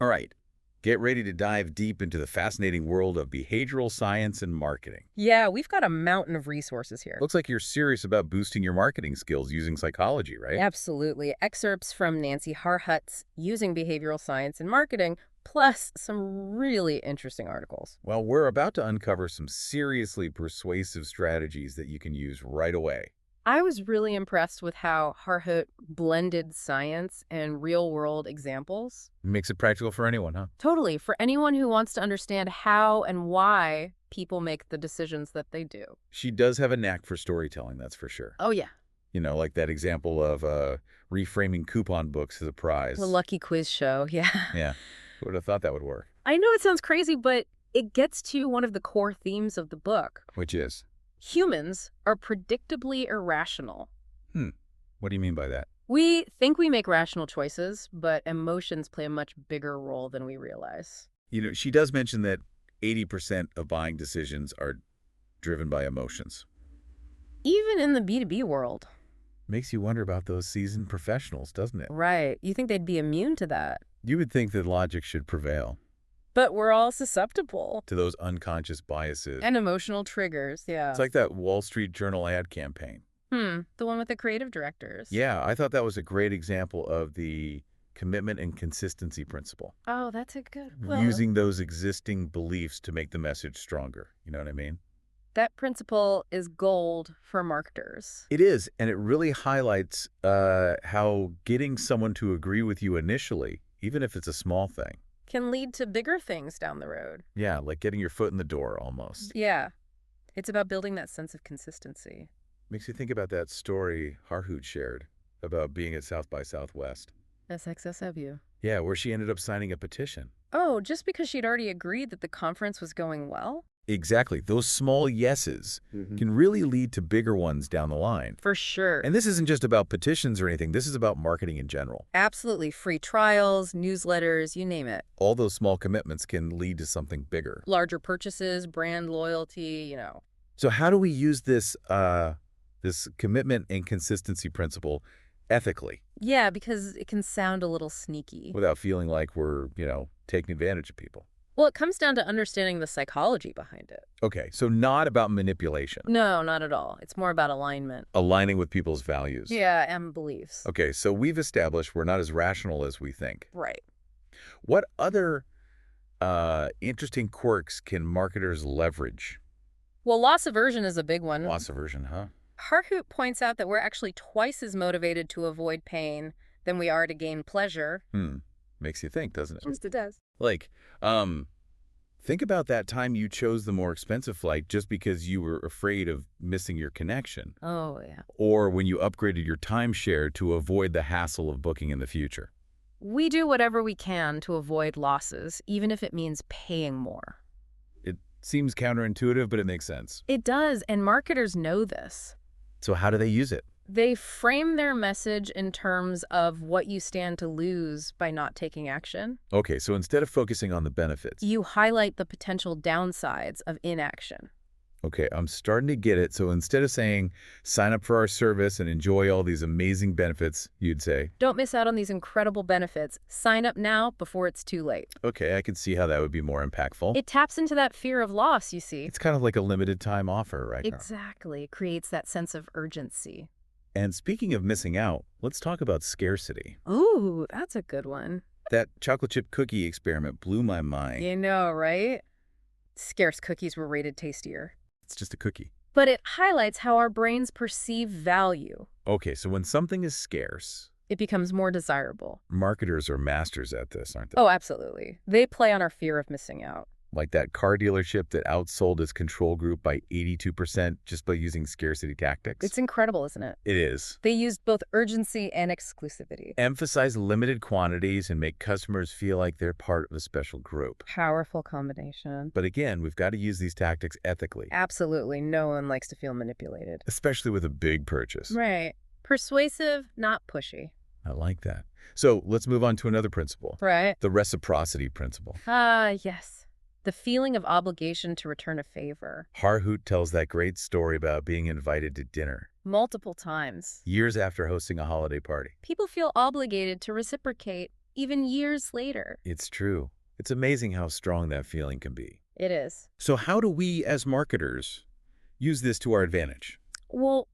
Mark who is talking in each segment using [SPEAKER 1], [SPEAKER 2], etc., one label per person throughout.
[SPEAKER 1] All right, get ready to dive deep into the fascinating world of behavioral science and marketing.
[SPEAKER 2] Yeah, we've got a mountain of resources here.
[SPEAKER 1] Looks like you're serious about boosting your marketing skills using psychology, right?
[SPEAKER 2] Absolutely. Excerpts from Nancy Harhut's Using Behavioral Science in Marketing, plus some really interesting articles.
[SPEAKER 1] Well, we're about to uncover some seriously persuasive strategies that you can use right away.
[SPEAKER 2] I was really impressed with how Harhut blended science and real-world examples.
[SPEAKER 1] Makes it practical for anyone, huh?
[SPEAKER 2] Totally, for anyone who wants to understand how and why people make the decisions that they do.
[SPEAKER 1] She does have a knack for storytelling, that's for sure.
[SPEAKER 2] Oh, yeah.
[SPEAKER 1] Like that example of reframing coupon books as a prize.
[SPEAKER 2] The Lucky Quiz Show, yeah.
[SPEAKER 1] Yeah, who would have thought that would work?
[SPEAKER 2] I know it sounds crazy, but it gets to one of the core themes of the book.
[SPEAKER 1] Which is?
[SPEAKER 2] Humans are predictably irrational.
[SPEAKER 1] What do you mean by that?
[SPEAKER 2] We think we make rational choices, but emotions play a much bigger role than we realize.
[SPEAKER 1] She does mention that 80% of buying decisions are driven by emotions.
[SPEAKER 2] Even in the B2B world.
[SPEAKER 1] Makes you wonder about those seasoned professionals, doesn't it?
[SPEAKER 2] Right. You think they'd be immune to that.
[SPEAKER 1] You would think that logic should prevail
[SPEAKER 2] But we're all susceptible.
[SPEAKER 1] to those unconscious biases.
[SPEAKER 2] And emotional triggers, yeah.
[SPEAKER 1] It's like that Wall Street Journal ad campaign.
[SPEAKER 2] The one with the creative directors.
[SPEAKER 1] Yeah, I thought that was a great example of the commitment and consistency principle.
[SPEAKER 2] Oh, that's a good one.
[SPEAKER 1] Using those existing beliefs to make the message stronger. You know what I mean?
[SPEAKER 2] That principle is gold for marketers.
[SPEAKER 1] It is, and it really highlights how getting someone to agree with you initially, even if it's a small thing.
[SPEAKER 2] Can lead to bigger things down the road.
[SPEAKER 1] Yeah, like getting your foot in the door almost.
[SPEAKER 2] Yeah. It's about building that sense of consistency.
[SPEAKER 1] Makes you think about that story Harhoot shared about being at South by Southwest.
[SPEAKER 2] SXSW.
[SPEAKER 1] Yeah, where she ended up signing a petition.
[SPEAKER 2] Oh, just because she'd already agreed that the conference was going well?
[SPEAKER 1] Exactly. Those small yeses can really lead to bigger ones down the line.
[SPEAKER 2] For sure.
[SPEAKER 1] And this isn't just about petitions or anything. This is about marketing in general.
[SPEAKER 2] Absolutely. Free trials, newsletters, you name it.
[SPEAKER 1] All those small commitments can lead to something bigger.
[SPEAKER 2] Larger purchases, brand loyalty,
[SPEAKER 1] So how do we use this commitment and consistency principle ethically
[SPEAKER 2] Yeah, because it can sound a little sneaky.
[SPEAKER 1] without feeling like we're, taking advantage of people?
[SPEAKER 2] Well, it comes down to understanding the psychology behind it.
[SPEAKER 1] Okay, so not about manipulation.
[SPEAKER 2] No, not at all. It's more about alignment.
[SPEAKER 1] Aligning with people's values.
[SPEAKER 2] Yeah, and beliefs.
[SPEAKER 1] Okay, so we've established we're not as rational as we think.
[SPEAKER 2] Right.
[SPEAKER 1] What other interesting quirks can marketers leverage?
[SPEAKER 2] Well, loss aversion is a big one.
[SPEAKER 1] Loss aversion, huh?
[SPEAKER 2] Harhoot points out that we're actually twice as motivated to avoid pain than we are to gain pleasure.
[SPEAKER 1] Makes you think, doesn't it?
[SPEAKER 2] Just it does.
[SPEAKER 1] Like, think about that time you chose the more expensive flight just because you were afraid of missing your connection.
[SPEAKER 2] Oh, yeah.
[SPEAKER 1] Or when you upgraded your timeshare to avoid the hassle of booking in the future.
[SPEAKER 2] We do whatever we can to avoid losses, even if it means paying more.
[SPEAKER 1] It seems counterintuitive, but it makes sense.
[SPEAKER 2] It does, and marketers know this.
[SPEAKER 1] So how do they use it?
[SPEAKER 2] They frame their message in terms of what you stand to lose by not taking action.
[SPEAKER 1] Okay, so instead of focusing on the benefits.
[SPEAKER 2] You highlight the potential downsides of inaction.
[SPEAKER 1] Okay, I'm starting to get it. So instead of saying, sign up for our service and enjoy all these amazing benefits, you'd say,
[SPEAKER 2] don't miss out on these incredible benefits. Sign up now before it's too late.
[SPEAKER 1] okay, I can see how that would be more impactful.
[SPEAKER 2] It taps into that fear of loss, you see.
[SPEAKER 1] It's kind of like a limited time offer, right?
[SPEAKER 2] Exactly. It creates that sense of urgency.
[SPEAKER 1] And speaking of missing out, let's talk about scarcity.
[SPEAKER 2] Ooh, that's a good one.
[SPEAKER 1] That chocolate chip cookie experiment blew my mind.
[SPEAKER 2] You know, right? Scarce cookies were rated tastier.
[SPEAKER 1] It's just a cookie.
[SPEAKER 2] But it highlights how our brains perceive value.
[SPEAKER 1] Okay, so when something is scarce,
[SPEAKER 2] It becomes more desirable.
[SPEAKER 1] marketers are masters at this, aren't they?
[SPEAKER 2] Oh, absolutely. They play on our fear of missing out.
[SPEAKER 1] Like that car dealership that outsold its control group by 82% just by using scarcity tactics.
[SPEAKER 2] It's incredible, isn't it?
[SPEAKER 1] It is.
[SPEAKER 2] They used both urgency and exclusivity.
[SPEAKER 1] Emphasize limited quantities and make customers feel like they're part of a special group.
[SPEAKER 2] Powerful combination.
[SPEAKER 1] But again, we've got to use these tactics ethically,
[SPEAKER 2] Absolutely. No one likes to feel manipulated.
[SPEAKER 1] especially with a big purchase.
[SPEAKER 2] Right. Persuasive, not pushy.
[SPEAKER 1] I like that. So let's move on to another principle,
[SPEAKER 2] Right.
[SPEAKER 1] the reciprocity principle.
[SPEAKER 2] Yes. The feeling of obligation to return a favor.
[SPEAKER 1] Harhoot tells that great story about being invited to dinner
[SPEAKER 2] Multiple times.
[SPEAKER 1] years after hosting a holiday party.
[SPEAKER 2] People feel obligated to reciprocate, even years later.
[SPEAKER 1] It's true. It's amazing how strong that feeling can be.
[SPEAKER 2] It is.
[SPEAKER 1] So how do we, as marketers, use this to our advantage?
[SPEAKER 2] Well,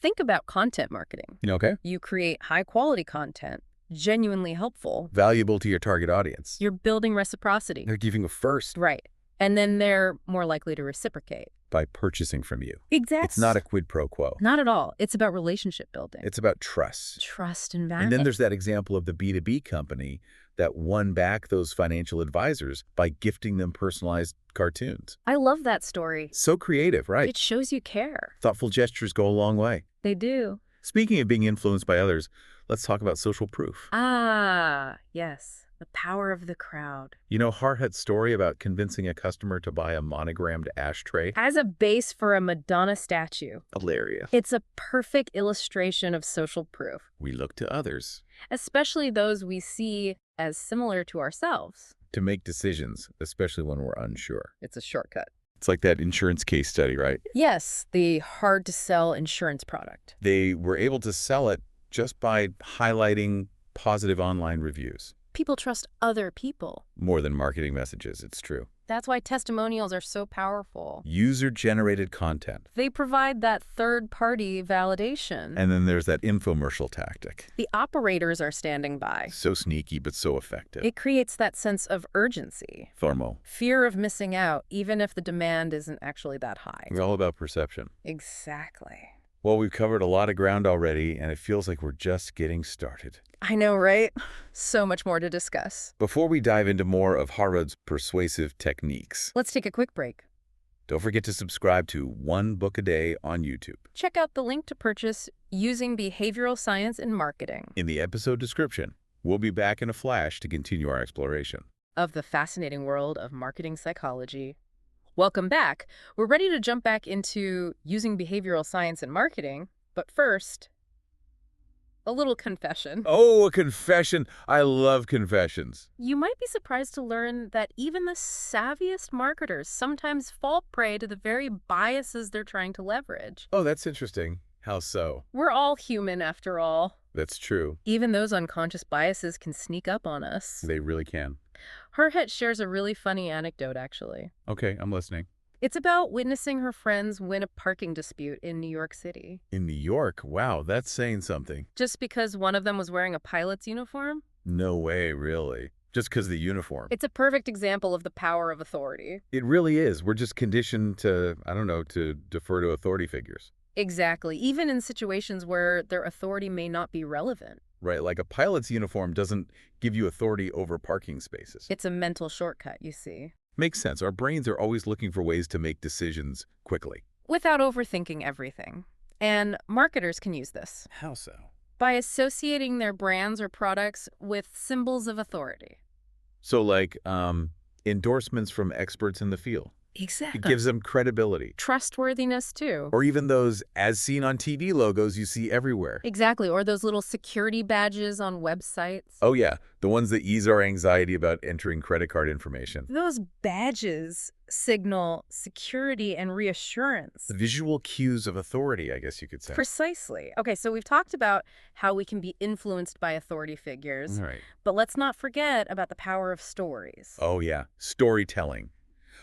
[SPEAKER 2] think about content marketing.
[SPEAKER 1] Okay.
[SPEAKER 2] You create high-quality content, genuinely helpful.
[SPEAKER 1] Valuable to your target audience.
[SPEAKER 2] You're building reciprocity.
[SPEAKER 1] They're giving a first
[SPEAKER 2] Right. And then they're more likely to reciprocate.
[SPEAKER 1] by purchasing from you.
[SPEAKER 2] Exactly.
[SPEAKER 1] It's not a quid pro quo.
[SPEAKER 2] Not at all. It's about relationship building.
[SPEAKER 1] It's about trust.
[SPEAKER 2] Trust and value.
[SPEAKER 1] And then there's that example of the B2B company that won back those financial advisors by gifting them personalized cartoons.
[SPEAKER 2] I love that story.
[SPEAKER 1] So creative, right?
[SPEAKER 2] It shows you care.
[SPEAKER 1] Thoughtful gestures go a long way.
[SPEAKER 2] They do.
[SPEAKER 1] Speaking of being influenced by others, let's talk about social proof.
[SPEAKER 2] Ah, yes. The power of the crowd.
[SPEAKER 1] You know Harhut's story about convincing a customer to buy a monogrammed ashtray?
[SPEAKER 2] As a base for a Madonna statue.
[SPEAKER 1] Hilarious.
[SPEAKER 2] It's a perfect illustration of social proof,
[SPEAKER 1] We look to others
[SPEAKER 2] especially those we see as similar to ourselves.
[SPEAKER 1] to make decisions, especially when we're unsure.
[SPEAKER 2] It's a shortcut.
[SPEAKER 1] It's like that insurance case study, right?
[SPEAKER 2] Yes, the hard-to-sell insurance product.
[SPEAKER 1] They were able to sell it just by highlighting positive online reviews.
[SPEAKER 2] People trust other people.
[SPEAKER 1] More than marketing messages, it's true.
[SPEAKER 2] That's why testimonials are so powerful.
[SPEAKER 1] User-generated content.
[SPEAKER 2] They provide that third-party validation.
[SPEAKER 1] And then there's that infomercial tactic.
[SPEAKER 2] The operators are standing by.
[SPEAKER 1] So sneaky, but so effective.
[SPEAKER 2] It creates that sense of urgency.
[SPEAKER 1] FOMO.
[SPEAKER 2] Fear of missing out, even if the demand isn't actually that high.
[SPEAKER 1] It's all about perception.
[SPEAKER 2] Exactly.
[SPEAKER 1] Well, we've covered a lot of ground already, and it feels like we're just getting started.
[SPEAKER 2] I know, right? So much more to discuss.
[SPEAKER 1] Before we dive into more of Harrod's persuasive techniques,
[SPEAKER 2] Let's take a quick break.
[SPEAKER 1] don't forget to subscribe to One Book a Day on YouTube
[SPEAKER 2] Check out the link to purchase Using Behavioral Science in Marketing
[SPEAKER 1] in the episode description. We'll be back in a flash to continue our exploration.
[SPEAKER 2] of the fascinating world of marketing psychology. Welcome back. We're ready to jump back into using behavioral science in marketing, but first, a little confession.
[SPEAKER 1] Oh, a confession. I love confessions.
[SPEAKER 2] You might be surprised to learn that even the savviest marketers sometimes fall prey to the very biases they're trying to leverage.
[SPEAKER 1] Oh, that's interesting. How so?
[SPEAKER 2] We're all human, after all.
[SPEAKER 1] That's true.
[SPEAKER 2] Even those unconscious biases can sneak up on us.
[SPEAKER 1] They really can.
[SPEAKER 2] Harhut shares a really funny anecdote, actually.
[SPEAKER 1] Okay, I'm listening.
[SPEAKER 2] It's about witnessing her friends win a parking dispute in New York City.
[SPEAKER 1] In New York? Wow, that's saying something.
[SPEAKER 2] Just because one of them was wearing a pilot's uniform?
[SPEAKER 1] No way, really. Just because of the uniform.
[SPEAKER 2] It's a perfect example of the power of authority.
[SPEAKER 1] It really is. We're just conditioned to, I don't know, to defer to authority figures.
[SPEAKER 2] Exactly, even in situations where their authority may not be relevant.
[SPEAKER 1] Right, like a pilot's uniform doesn't give you authority over parking spaces.
[SPEAKER 2] It's a mental shortcut, you see.
[SPEAKER 1] Makes sense. Our brains are always looking for ways to make decisions quickly.
[SPEAKER 2] Without overthinking everything. And marketers can use this
[SPEAKER 1] How so?
[SPEAKER 2] by associating their brands or products with symbols of authority.
[SPEAKER 1] So like endorsements from experts in the field.
[SPEAKER 2] Exactly.
[SPEAKER 1] It gives them credibility.
[SPEAKER 2] Trustworthiness, too.
[SPEAKER 1] Or even those as seen on TV logos you see everywhere.
[SPEAKER 2] Exactly, or those little security badges on websites.
[SPEAKER 1] Oh yeah, the ones that ease our anxiety about entering credit card information.
[SPEAKER 2] Those badges signal security and reassurance.
[SPEAKER 1] The visual cues of authority, I guess you could say.
[SPEAKER 2] Precisely. Okay, so we've talked about how we can be influenced by authority figures,
[SPEAKER 1] All right.
[SPEAKER 2] but let's not forget about the power of stories.
[SPEAKER 1] Oh yeah, storytelling.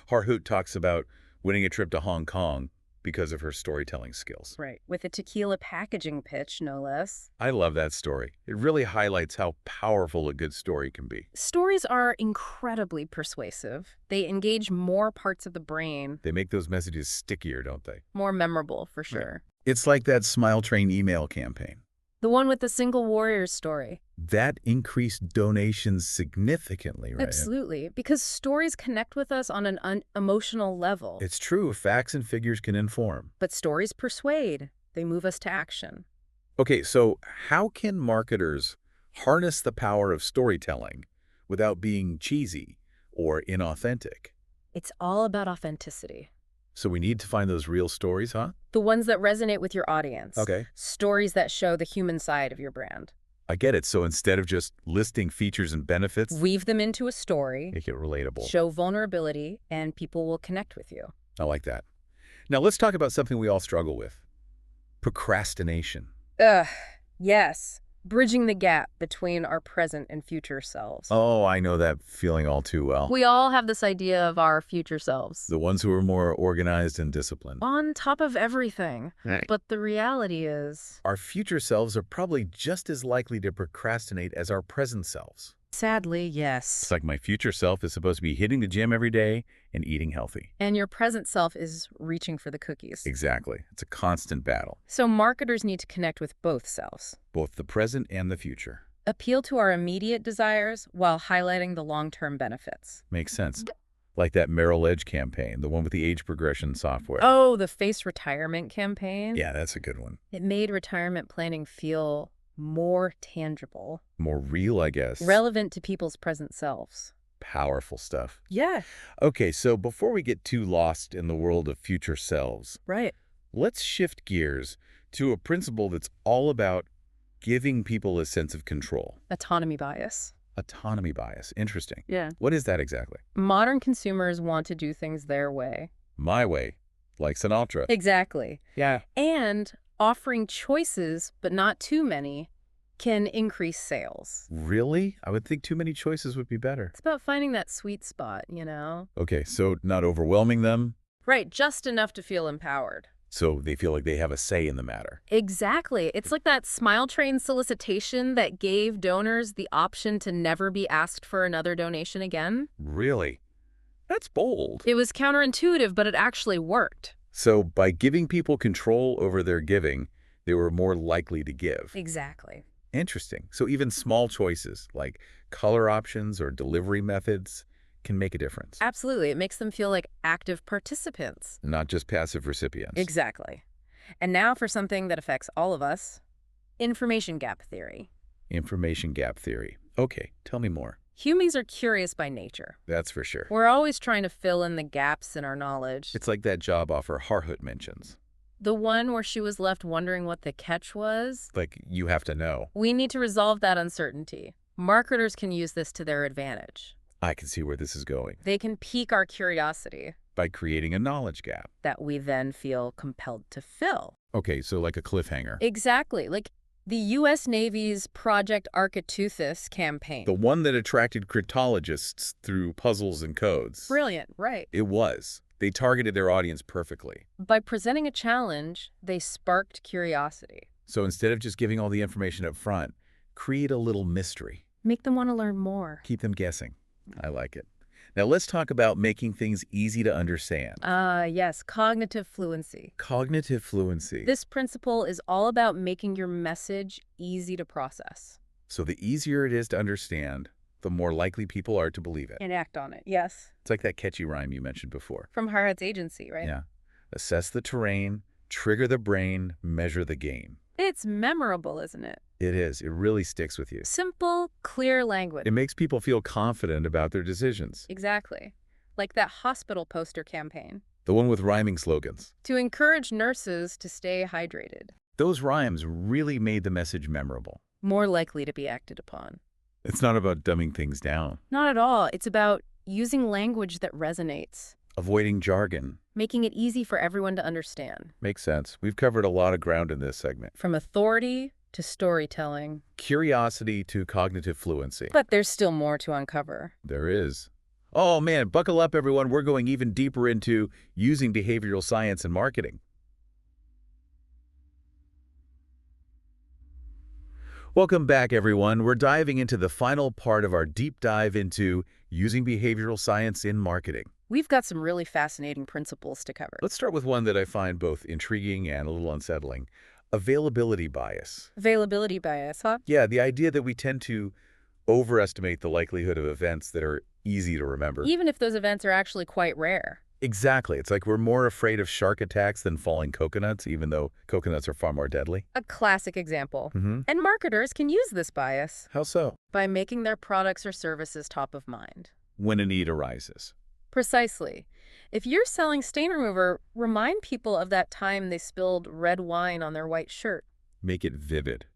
[SPEAKER 1] Harhut talks about winning a trip to Hong Kong because of her storytelling skills.
[SPEAKER 2] Right, with a tequila packaging pitch, no less.
[SPEAKER 1] I love that story. It really highlights how powerful a good story can be.
[SPEAKER 2] Stories are incredibly persuasive. They engage more parts of the brain,
[SPEAKER 1] They make those messages stickier, don't they?
[SPEAKER 2] more memorable for sure.
[SPEAKER 1] It's like that Smile Train email campaign.
[SPEAKER 2] The one with the single warrior story.
[SPEAKER 1] That increased donations significantly, right?
[SPEAKER 2] Absolutely, because stories connect with us on an emotional level.
[SPEAKER 1] It's true, facts and figures can inform.
[SPEAKER 2] But stories persuade. They move us to action.
[SPEAKER 1] Okay, so how can marketers harness the power of storytelling without being cheesy or inauthentic?
[SPEAKER 2] It's all about authenticity.
[SPEAKER 1] So we need to find those real stories, huh?
[SPEAKER 2] The ones that resonate with your audience.
[SPEAKER 1] Okay.
[SPEAKER 2] Stories that show the human side of your brand.
[SPEAKER 1] I get it. So instead of just listing features and benefits,
[SPEAKER 2] Weave them into a story,
[SPEAKER 1] make it relatable.
[SPEAKER 2] show vulnerability, and people will connect with you.
[SPEAKER 1] I like that. Now let's talk about something we all struggle with. Procrastination.
[SPEAKER 2] Ugh, yes. bridging the gap between our present and future selves.
[SPEAKER 1] Oh, I know that feeling all too well.
[SPEAKER 2] We all have this idea of our future selves
[SPEAKER 1] The ones who are more organized and disciplined.
[SPEAKER 2] on top of everything.
[SPEAKER 1] Right.
[SPEAKER 2] But the reality is,
[SPEAKER 1] Our future selves are probably just as likely to procrastinate as our present selves.
[SPEAKER 2] sadly,
[SPEAKER 1] It's
[SPEAKER 2] yes.
[SPEAKER 1] like my future self is supposed to be hitting the gym every day and eating healthy.
[SPEAKER 2] And your present self is reaching for the cookies.
[SPEAKER 1] Exactly. It's a constant battle,
[SPEAKER 2] So marketers need to connect with both selves.
[SPEAKER 1] both the present and the future.
[SPEAKER 2] Appeal to our immediate desires while highlighting the long-term benefits.
[SPEAKER 1] Makes sense. Like that Merrill Edge campaign, the one with the age progression software.
[SPEAKER 2] Oh, the face retirement campaign?
[SPEAKER 1] Yeah, that's a good one.
[SPEAKER 2] It made retirement planning feel more tangible,
[SPEAKER 1] More real, I guess.
[SPEAKER 2] relevant to people's present selves.
[SPEAKER 1] Powerful stuff.
[SPEAKER 2] Yeah,
[SPEAKER 1] Okay, so before we get too lost in the world of future selves,
[SPEAKER 2] right.
[SPEAKER 1] let's shift gears to a principle that's all about giving people a sense of control.
[SPEAKER 2] Autonomy bias.
[SPEAKER 1] Autonomy bias. Interesting.
[SPEAKER 2] Yeah.
[SPEAKER 1] What is that exactly?
[SPEAKER 2] Modern consumers want to do things their way.
[SPEAKER 1] My way, like Sinatra.
[SPEAKER 2] Exactly.
[SPEAKER 1] Yeah.
[SPEAKER 2] And offering choices, but not too many, can increase sales.
[SPEAKER 1] Really? I would think too many choices would be better.
[SPEAKER 2] It's about finding that sweet spot, you know?
[SPEAKER 1] Okay, so not overwhelming them,
[SPEAKER 2] Right, just enough to feel empowered.
[SPEAKER 1] so they feel like they have a say in the matter.
[SPEAKER 2] Exactly. It's like that Smile Train solicitation that gave donors the option to never be asked for another donation again.
[SPEAKER 1] Really? That's bold.
[SPEAKER 2] It was counterintuitive, but it actually worked.
[SPEAKER 1] So by giving people control over their giving, they were more likely to give.
[SPEAKER 2] Exactly.
[SPEAKER 1] Interesting. So even small choices like color options or delivery methods can make a difference,
[SPEAKER 2] Absolutely. It makes them feel like active participants.
[SPEAKER 1] not just passive recipients.
[SPEAKER 2] Exactly. And now for something that affects all of us, information gap theory.
[SPEAKER 1] Information gap theory. Okay, tell me more.
[SPEAKER 2] Humans are curious by nature.
[SPEAKER 1] That's for sure.
[SPEAKER 2] We're always trying to fill in the gaps in our knowledge.
[SPEAKER 1] It's like that job offer Harhut mentions.
[SPEAKER 2] The one where she was left wondering what the catch was.
[SPEAKER 1] Like, you have to know.
[SPEAKER 2] We need to resolve that uncertainty. Marketers can use this to their advantage.
[SPEAKER 1] I can see where this is going.
[SPEAKER 2] They can pique our curiosity
[SPEAKER 1] By creating a knowledge gap.
[SPEAKER 2] that we then feel compelled to fill.
[SPEAKER 1] Okay, so like a cliffhanger.
[SPEAKER 2] Exactly. Like the U.S. Navy's Project Architeuthis campaign.
[SPEAKER 1] The one that attracted cryptologists through puzzles and codes.
[SPEAKER 2] Brilliant, right.
[SPEAKER 1] It was. They targeted their audience perfectly.
[SPEAKER 2] By presenting a challenge, they sparked curiosity.
[SPEAKER 1] So instead of just giving all the information up front, create a little mystery.
[SPEAKER 2] Make them want to learn more.
[SPEAKER 1] Keep them guessing. I like it. Now let's talk about making things easy to understand.
[SPEAKER 2] Yes, cognitive fluency.
[SPEAKER 1] Cognitive fluency.
[SPEAKER 2] This principle is all about making your message easy to process.
[SPEAKER 1] So the easier it is to understand, the more likely people are to believe it.
[SPEAKER 2] And act on it, yes.
[SPEAKER 1] It's like that catchy rhyme you mentioned before.
[SPEAKER 2] From Harrod's agency, right?
[SPEAKER 1] Yeah. Assess the terrain, trigger the brain, measure the gain.
[SPEAKER 2] It's memorable, isn't it?
[SPEAKER 1] It is. It really sticks with you.
[SPEAKER 2] Simple, clear language.
[SPEAKER 1] It makes people feel confident about their decisions.
[SPEAKER 2] Exactly. Like that hospital poster campaign.
[SPEAKER 1] The one with rhyming slogans.
[SPEAKER 2] To encourage nurses to stay hydrated.
[SPEAKER 1] Those rhymes really made the message memorable.
[SPEAKER 2] More likely to be acted upon.
[SPEAKER 1] It's not about dumbing things down,
[SPEAKER 2] Not at all. It's about using language that resonates.
[SPEAKER 1] avoiding jargon.
[SPEAKER 2] Making it easy for everyone to understand.
[SPEAKER 1] Makes sense. We've covered a lot of ground in this segment.
[SPEAKER 2] From authority to storytelling.
[SPEAKER 1] Curiosity to cognitive fluency.
[SPEAKER 2] But there's still more to uncover.
[SPEAKER 1] There is. Oh man, buckle up everyone. We're going even deeper into using behavioral science in marketing. Welcome back, everyone. We're diving into the final part of our deep dive into using behavioral science in marketing.
[SPEAKER 2] We've got some really fascinating principles to cover.
[SPEAKER 1] Let's start with one that I find both intriguing and a little unsettling. Availability bias.
[SPEAKER 2] Availability bias, huh?
[SPEAKER 1] Yeah, the idea that we tend to overestimate the likelihood of events that are easy to remember.
[SPEAKER 2] Even if those events are actually quite rare.
[SPEAKER 1] Exactly. It's like we're more afraid of shark attacks than falling coconuts, even though coconuts are far more deadly.
[SPEAKER 2] A classic example.
[SPEAKER 1] Mm-hmm.
[SPEAKER 2] And marketers can use this bias
[SPEAKER 1] How so?
[SPEAKER 2] by making their products or services top of mind.
[SPEAKER 1] When a need arises.
[SPEAKER 2] Precisely. If you're selling stain remover, remind people of that time they spilled red wine on their white shirt.
[SPEAKER 1] Make it vivid.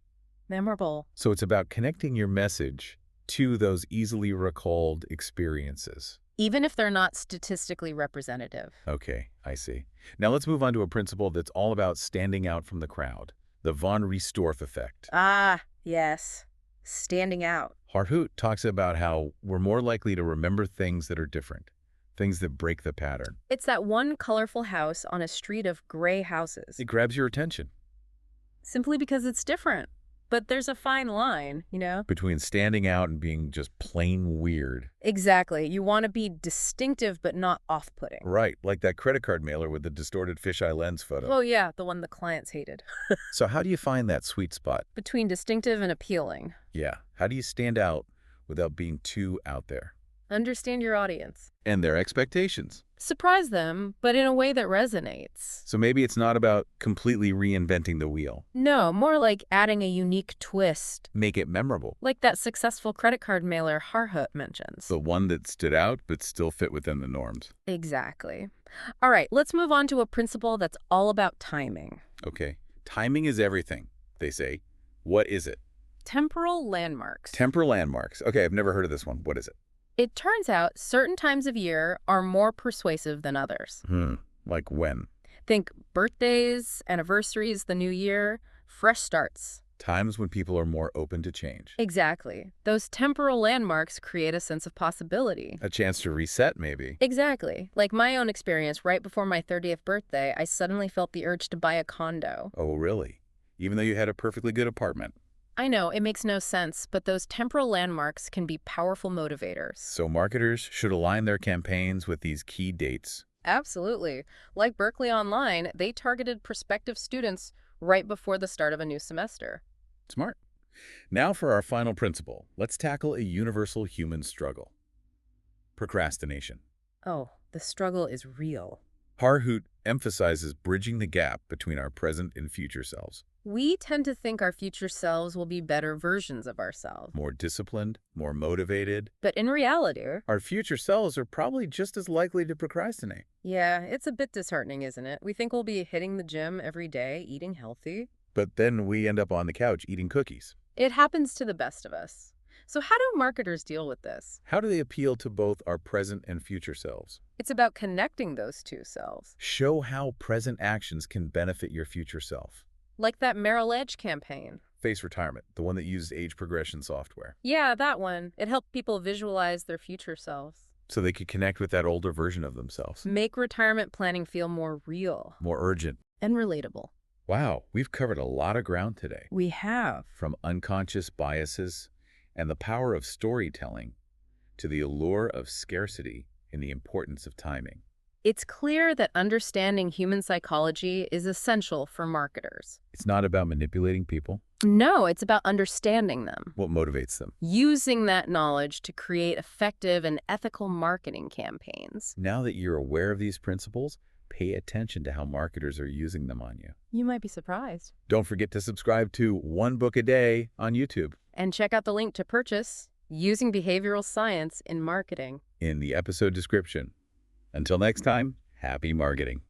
[SPEAKER 2] Memorable.
[SPEAKER 1] So it's about connecting your message to those easily recalled experiences.
[SPEAKER 2] Even if they're not statistically representative.
[SPEAKER 1] Okay, I see. Now let's move on to a principle that's all about standing out from the crowd. The von Riestorff effect.
[SPEAKER 2] Ah, Yes. Standing out.
[SPEAKER 1] Harhoot talks about how we're more likely to remember things that are different, things that break the pattern.
[SPEAKER 2] It's that one colorful house on a street of gray houses.
[SPEAKER 1] It grabs your attention.
[SPEAKER 2] Simply because it's different. But there's a fine line,
[SPEAKER 1] Between standing out and being just plain weird.
[SPEAKER 2] Exactly. You want to be distinctive but not off-putting.
[SPEAKER 1] Right, like that credit card mailer with the distorted fisheye lens photo.
[SPEAKER 2] Oh yeah, the one the clients hated.
[SPEAKER 1] So how do you find that sweet spot?
[SPEAKER 2] Between distinctive and appealing.
[SPEAKER 1] Yeah, how do you stand out without being too out there?
[SPEAKER 2] Understand your audience.
[SPEAKER 1] And their expectations.
[SPEAKER 2] Surprise them, but in a way that resonates.
[SPEAKER 1] So maybe it's not about completely reinventing the wheel.
[SPEAKER 2] No, more like adding a unique twist.
[SPEAKER 1] Make it memorable.
[SPEAKER 2] Like that successful credit card mailer Harhoot mentions.
[SPEAKER 1] The one that stood out but still fit within the norms.
[SPEAKER 2] Exactly. All right, let's move on to a principle that's all about timing.
[SPEAKER 1] Okay, timing is everything, they say. What is it?
[SPEAKER 2] Temporal landmarks.
[SPEAKER 1] Temporal landmarks. Okay, I've never heard of this one. What is it?
[SPEAKER 2] It turns out certain times of year are more persuasive than others.
[SPEAKER 1] Like when?
[SPEAKER 2] Think birthdays, anniversaries, the new year, fresh starts.
[SPEAKER 1] Times when people are more open to change.
[SPEAKER 2] Exactly. Those temporal landmarks create a sense of possibility.
[SPEAKER 1] A chance to reset, maybe.
[SPEAKER 2] Exactly. Like my own experience, right before my 30th birthday, I suddenly felt the urge to buy a condo.
[SPEAKER 1] Oh, really? Even though you had a perfectly good apartment?
[SPEAKER 2] I know, it makes no sense, but those temporal landmarks can be powerful motivators.
[SPEAKER 1] So marketers should align their campaigns with these key dates.
[SPEAKER 2] Absolutely. Like Berkeley Online, they targeted prospective students right before the start of a new semester.
[SPEAKER 1] Smart. Now for our final principle. Let's tackle a universal human struggle. Procrastination.
[SPEAKER 2] Oh, the struggle is real.
[SPEAKER 1] Harhoot emphasizes bridging the gap between our present and future selves.
[SPEAKER 2] We tend to think our future selves will be better versions of ourselves.
[SPEAKER 1] More disciplined, more motivated.
[SPEAKER 2] But in reality,
[SPEAKER 1] Our future selves are probably just as likely to procrastinate.
[SPEAKER 2] yeah, it's a bit disheartening, isn't it? We think we'll be hitting the gym every day, eating healthy.
[SPEAKER 1] But then we end up on the couch eating cookies.
[SPEAKER 2] It happens to the best of us. So how do marketers deal with this?
[SPEAKER 1] How do they appeal to both our present and future selves?
[SPEAKER 2] It's about connecting those two selves.
[SPEAKER 1] Show how present actions can benefit your future self.
[SPEAKER 2] Like that Merrill Edge campaign.
[SPEAKER 1] Face retirement, the one that used age progression software.
[SPEAKER 2] Yeah, that one. It helped people visualize their future selves.
[SPEAKER 1] So they could connect with that older version of themselves.
[SPEAKER 2] Make retirement planning feel more real.
[SPEAKER 1] More urgent.
[SPEAKER 2] And relatable.
[SPEAKER 1] Wow, we've covered a lot of ground today.
[SPEAKER 2] We have.
[SPEAKER 1] From unconscious biases and the power of storytelling to the allure of scarcity and the importance of timing.
[SPEAKER 2] It's clear that understanding human psychology is essential for marketers.
[SPEAKER 1] It's not about manipulating people.
[SPEAKER 2] No, it's about understanding them.
[SPEAKER 1] What motivates them?
[SPEAKER 2] Using that knowledge to create effective and ethical marketing campaigns.
[SPEAKER 1] Now that you're aware of these principles, pay attention to how marketers are using them on you.
[SPEAKER 2] You might be surprised.
[SPEAKER 1] Don't forget to subscribe to One Book a Day on YouTube.
[SPEAKER 2] And check out the link to purchase Using Behavioral Science in Marketing
[SPEAKER 1] In the episode description. Until next time, happy marketing.